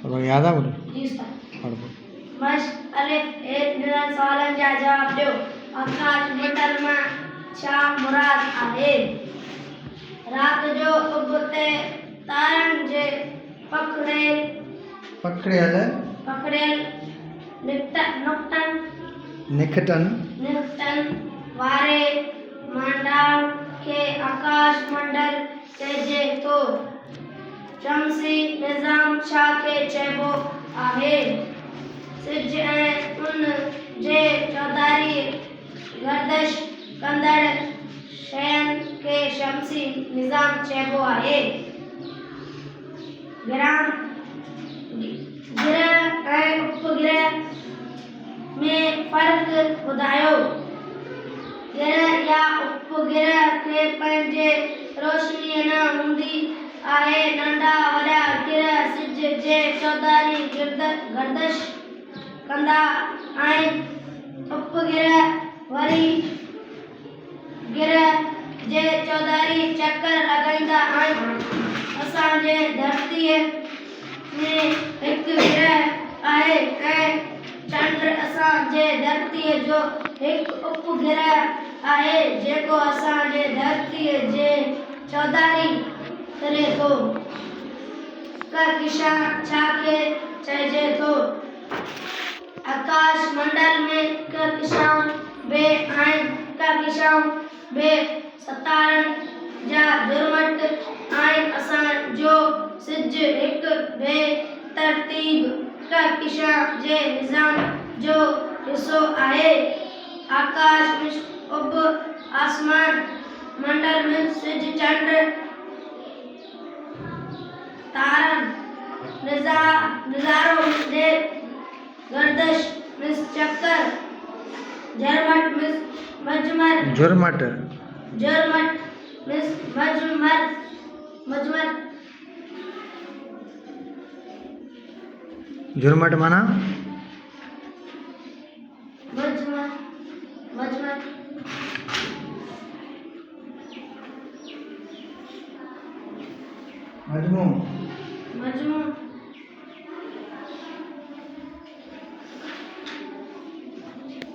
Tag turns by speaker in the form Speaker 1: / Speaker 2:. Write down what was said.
Speaker 1: अब याद आ मुझे
Speaker 2: जी उस्ताद।
Speaker 1: पढ़ दो।
Speaker 2: मश्क अलिफ एक निरन सवालन जा जवाब दो। आकाश मंडल में छा मुराद आहे? रात जो उगते तारन जे पकड़ेल निकटन वारे मंडाल के आकाश मंडल चइजे थो। शमसी निज़ाम छा खे चइबो आहे? सिज ऐं उन जे चौधारी गर्दिश कंदड़ शयन के शमसी निज़ाम चइबो आहे। ग्रह ऐं उपग्रह में फर्क ॿुधायो। ग्रह या उपग्रह खे पंहिंजे रोशनी न हूंदी आहे। नंढा वॾा ग्रह सिज जे चौधारी गर्दिश कंदा आहिनि। उपग्रह वरी ग्रह जे चौधारी चकर लॻाईंदा आहिनि। असांजे धरतीअ में हिकु ग्रह आहे ऐं चंड असांजे धरतीअ जो हिकु उपग्रह आहे जेको असांजे धरतीअ जे चौधारी करे थो। कहकशां छा खे चइजे थो? आकाश मंडल में कहकशां बि आहिनि। कहकशां बि सितारनि जा झुरमट आहिनि। असांजो सिज हिकु बेतरतीब कहकशां जे निज़ाम जो हिस्सो आहे। आकाश में उब आसमान मंडल में सिज चंड तारन नज़ारो में गर्दिश में चक्कर झरमट में
Speaker 1: झुरमट झुरमट माना मजमू